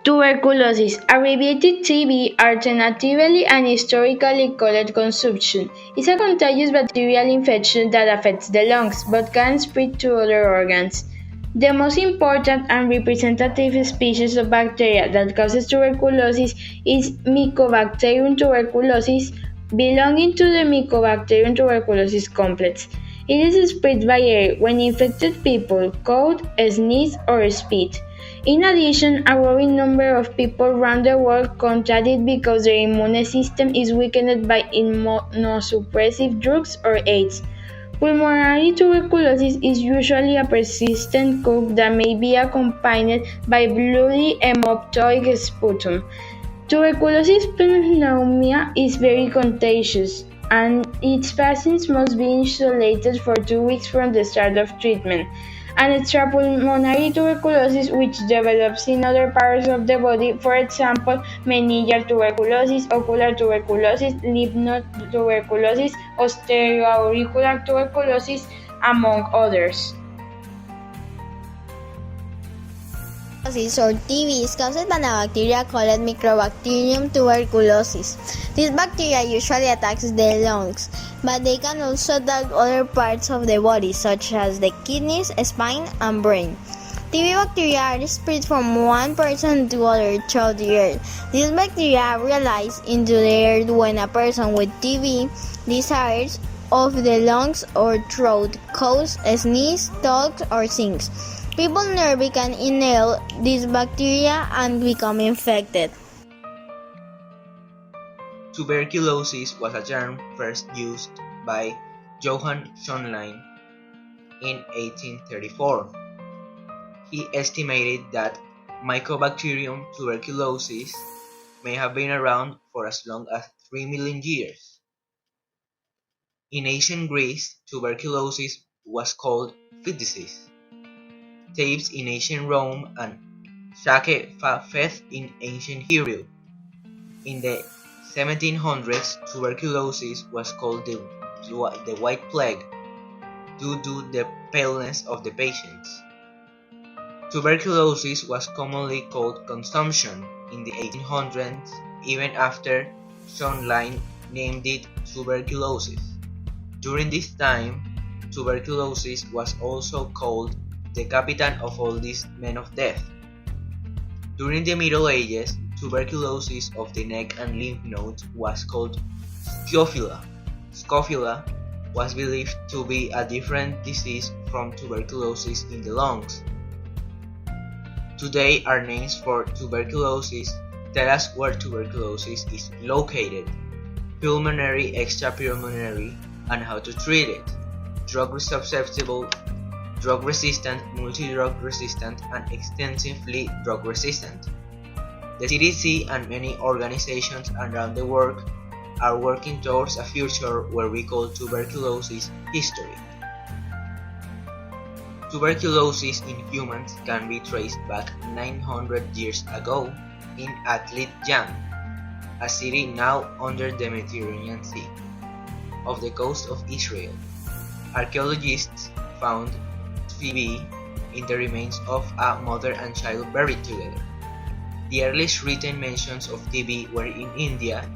Tuberculosis, abbreviated TB, alternatively and historically called consumption, is a contagious bacterial infection that affects the lungs but can spread to other organs. The most important and representative species of bacteria that causes tuberculosis is Mycobacterium tuberculosis, belonging to the Mycobacterium tuberculosis complex. It is spread by air when infected people cough, sneeze, or spit. In addition, a growing number of people around the world contract it because their immune system is weakened by immunosuppressive drugs or AIDS. Pulmonary tuberculosis is usually a persistent cough that may be accompanied by bloody hemoptytic sputum. Tuberculosis pneumonia is very contagious, and its patients must be isolated for 2 weeks from the start of treatment. And extrapulmonary tuberculosis, which develops in other parts of the body, for example, meningeal tuberculosis, ocular tuberculosis, lymph node tuberculosis, osteoauricular tuberculosis, among others. Tuberculosis or TB is caused by a bacteria called Mycobacterium tuberculosis. This bacteria usually attacks the lungs, but they can also attack other parts of the body, such as the kidneys, spine, and brain. TB bacteria are spread from one person to another through the air. These bacteria release into the air when a person with TB discharges of the lungs or throat, coughs, sneezes, talks, or sings. People nearby can inhale this bacteria and become infected. Tuberculosis was a term first used by Johann Schonlein in 1834. He estimated that Mycobacterium tuberculosis may have been around for as long as 3 million years. In ancient Greece, tuberculosis was called phthisis. Thebes in ancient Rome, and Shakeh in ancient Hebrew. In the 1700s, tuberculosis was called the White Plague due to the paleness of the patients. Tuberculosis was commonly called consumption in the 1800s, even after Schonlein named it tuberculosis. During this time, tuberculosis was also called the captain of all these men of death. During the Middle Ages, tuberculosis of the neck and lymph nodes was called scrofula. Scrofula was believed to be a different disease from tuberculosis in the lungs. Today, our names for tuberculosis tell us where tuberculosis is located, pulmonary, extrapulmonary, and how to treat it, drug susceptible, drug resistant, multi-drug resistant, and extensively drug resistant. The CDC and many organizations around the world are working towards a future where we call tuberculosis history. Tuberculosis in humans can be traced back 900 years ago in Atlit Yam, a city now under the Mediterranean Sea, off the coast of Israel. Archaeologists found TB in the remains of a mother and child buried together. The earliest written mentions of TB were in India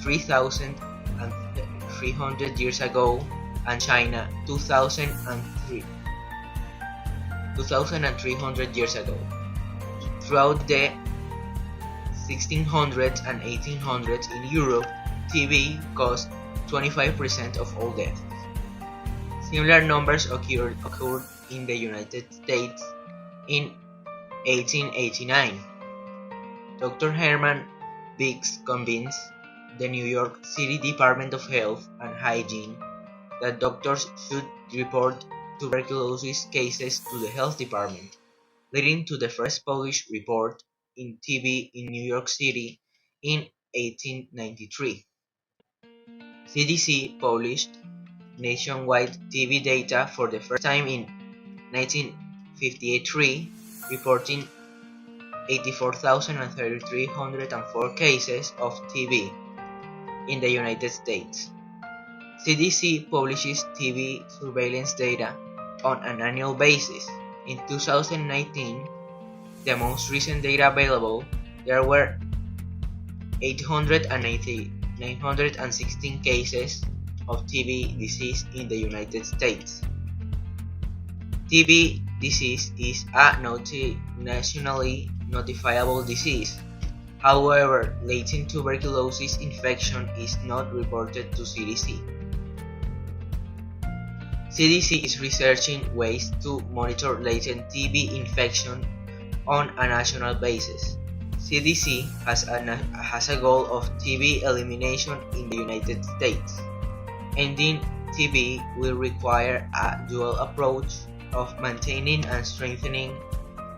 3,300 years ago and China 2,300 years ago. Throughout the 1600s and 1800s in Europe, TB caused 25% of all deaths. Similar numbers occurred in the United States in 1889. Dr. Herman Biggs convinced the New York City Department of Health and Hygiene that doctors should report tuberculosis cases to the health department, leading to the first published report in TB in New York City in 1893. CDC published nationwide TB data for the first time in 1953, reporting 84,304 cases of TB in the United States. CDC publishes TB surveillance data on an annual basis. In 2019, the most recent data available, there were 916 cases of TB disease in the United States. TB disease is a nationally notifiable disease. However, latent tuberculosis infection is not reported to CDC. CDC is researching ways to monitor latent TB infection on a national basis. CDC has a goal of TB elimination in the United States. Ending TB will require a dual approach of maintaining and strengthening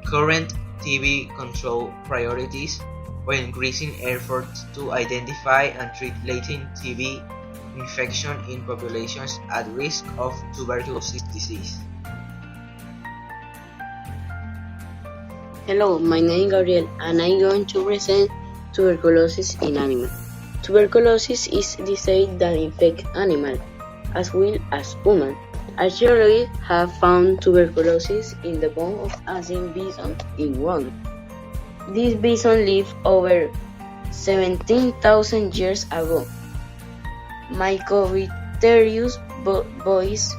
current TB control priorities while increasing efforts to identify and treat latent TB infection in populations at risk of tuberculosis disease. Hello, my name is Gabriel and I'm going to present tuberculosis in animals. Tuberculosis is a disease that infects animals as well as humans. Archaeologists have found tuberculosis in the bone of ancient bison in Rwanda. These bison lived over 17,000 years ago. Mycobacterius boys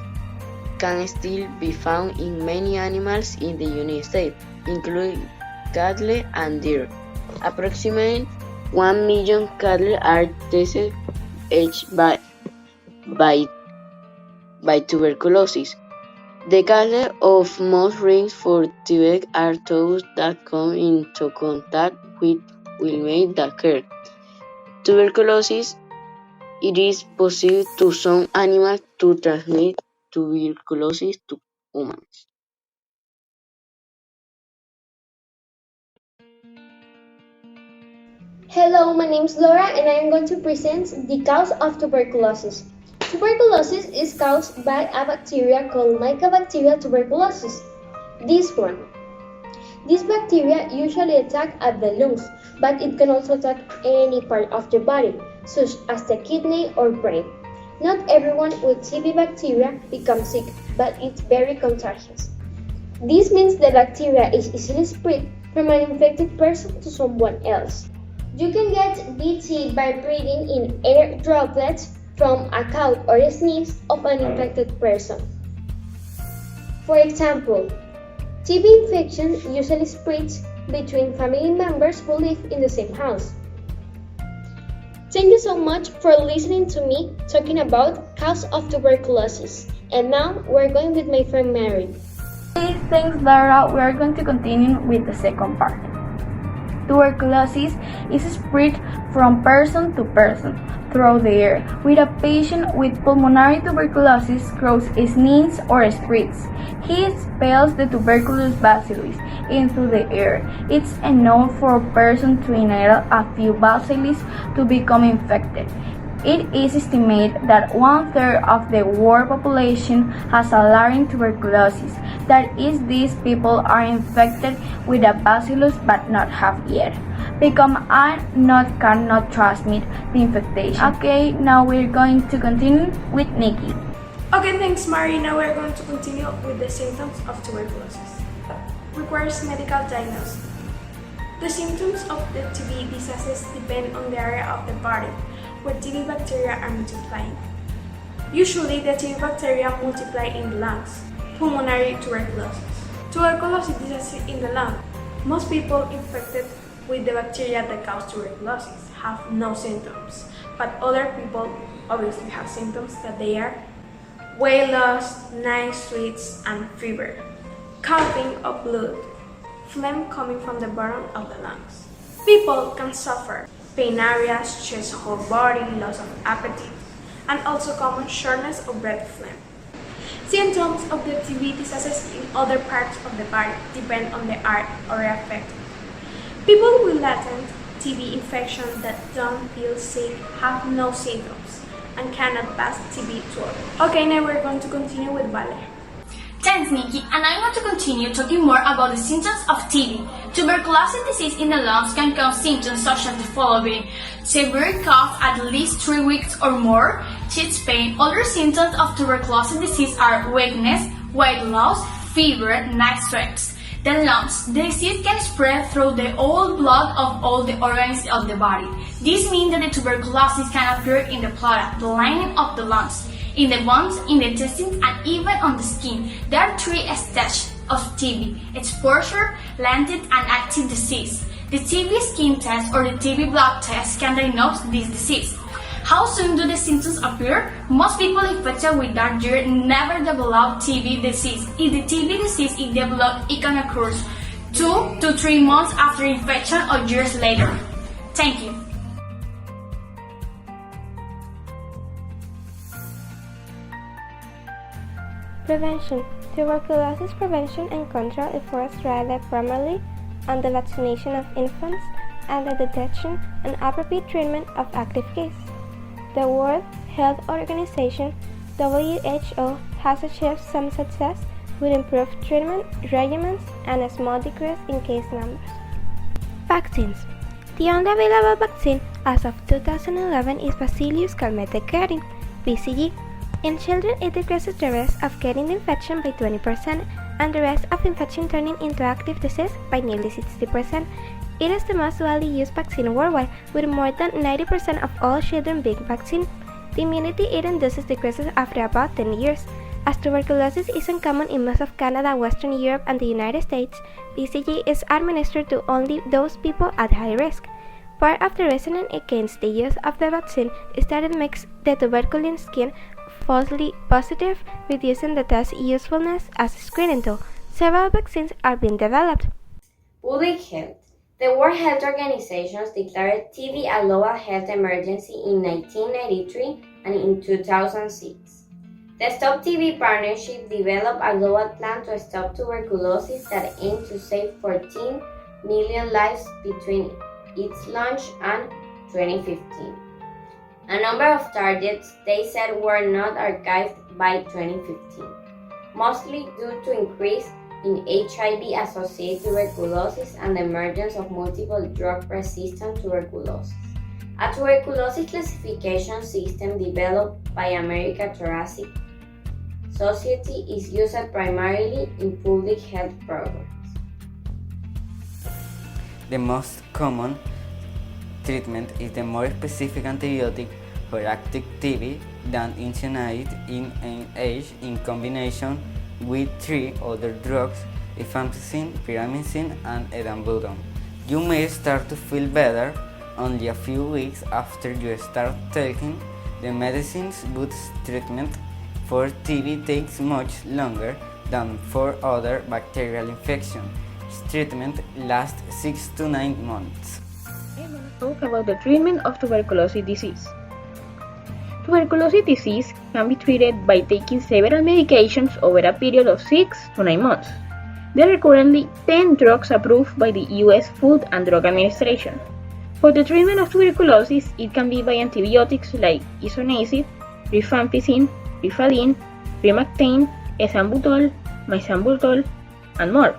can still be found in many animals in the United States, including cattle and deer. Approximately 1 million cattle are tested each by tuberculosis. The causes of most rings for TB are those that come into contact with will that carry tuberculosis. It is possible to some animals to transmit tuberculosis to humans. Hello, my name is Laura and I am going to present the cause of tuberculosis. Tuberculosis is caused by a bacteria called Mycobacterial tuberculosis. This bacteria usually attack at the lungs, but it can also attack any part of the body, such as the kidney or brain. Not everyone with TB bacteria becomes sick, but it's very contagious. This means the bacteria is easily spread from an infected person to someone else. You can get BT by breathing in air droplets from a cough or a sneeze of an infected person. For example, TB infection usually spreads between family members who live in the same house. Thank you so much for listening to me talking about cause of tuberculosis. And now we're going with my friend Mary. Hey, thanks Lara. We are going to continue with the second part. Tuberculosis is spread from person to person through the air. When a patient with pulmonary tuberculosis grows, sneezes or spits, he expels the tuberculous bacillus into the air. It's enough for a person to inhale a few bacillus to become infected. It is estimated that 1/3 of the world population has a latent tuberculosis. That is, these people are infected with a bacillus but not have yet become and cannot transmit the infection. Okay, now we're going to continue with Nikki. Okay, thanks Mari. Now we're going to continue with the symptoms of tuberculosis. Requires medical diagnosis. The symptoms of the TB diseases depend on the area of the body where TB bacteria are multiplying. Usually, the TB bacteria multiply in the lungs. Pulmonary tuberculosis. Tuberculosis disease in the lung. Most people infected with the bacteria that cause tuberculosis have no symptoms, but other people obviously have symptoms that they are weight loss, night sweats, and fever, coughing of blood, phlegm coming from the bottom of the lungs. People can suffer pain areas, chest, whole body, loss of appetite, and also common shortness of breath, phlegm. Symptoms of the TB diseases in other parts of the body depend on the area affected. People with latent TB infection that don't feel sick have no symptoms and cannot pass TB to others. Okay, now we're going to continue with Vale. Thanks, Nikki, and I want to continue talking more about the symptoms of TB. Tuberculosis disease in the lungs can cause symptoms such as the following: severe cough at least 3 weeks or more, chest pain. Other symptoms of tuberculosis disease are weakness, weight loss, fever, night sweats. the lungs. The disease can spread through the whole blood of all the organs of the body. This means that the tuberculosis can appear in the pleura, the lining of the lungs, in the bones, in the intestines, and even on the skin. There are 3 stages of TB: exposure, latent, and active disease. The TB skin test or the TB blood test can diagnose this disease. How soon do the symptoms appear? Most people infected with that year never develop TB disease. If the TB disease is developed, it can occur 2 to 3 months after infection or years later. Thank you. Prevention. Tuberculosis prevention and control efforts rely primarily on the vaccination of infants and the detection and appropriate treatment of active cases. The World Health Organization (WHO) has achieved some success with improved treatment regimens and a small decrease in case numbers. Vaccines. The only available vaccine as of 2011 is Bacillus calmette-guerin (BCG). In children, it decreases the risk of getting the infection by 20% and the risk of infection turning into active disease by nearly 60%. It is the most widely used vaccine worldwide, with more than 90% of all children being vaccinated. The immunity it induces decreases after about 10 years. As tuberculosis is uncommon in most of Canada, Western Europe, and the United States, BCG is administered to only those people at high risk. Part of the reasoning against the use of the vaccine is that it makes the tuberculin skin falsely positive, reducing the test's usefulness as a screening tool. Several vaccines are being developed. Public health. The World Health Organization declared TB a global health emergency in 1993 and in 2006. The Stop TB Partnership developed a global plan to stop tuberculosis that aimed to save 14 million lives between its launch and 2015. A number of targets they said were not achieved by 2015, mostly due to increase in HIV-associated tuberculosis and the emergence of multiple drug-resistant tuberculosis. A tuberculosis classification system developed by American Thoracic Society is used primarily in public health programs. The most common treatment is the more specific antibiotic for active TB than isoniazid in NH in combination with 3 other drugs, rifampicin, pyrimidine, and ethambutol. You may start to feel better only a few weeks after you start taking the medicines, but treatment for TB takes much longer than for other bacterial infections. Treatment lasts 6 to 9 months. I'm going to talk about the treatment of tuberculosis disease. Tuberculosis disease can be treated by taking several medications over a period of 6 to 9 months. There are currently 10 drugs approved by the US Food and Drug Administration. For the treatment of tuberculosis, it can be by antibiotics like isoniazid, rifampicin, rifadin, primactine, ethambutol, misambutol, and more.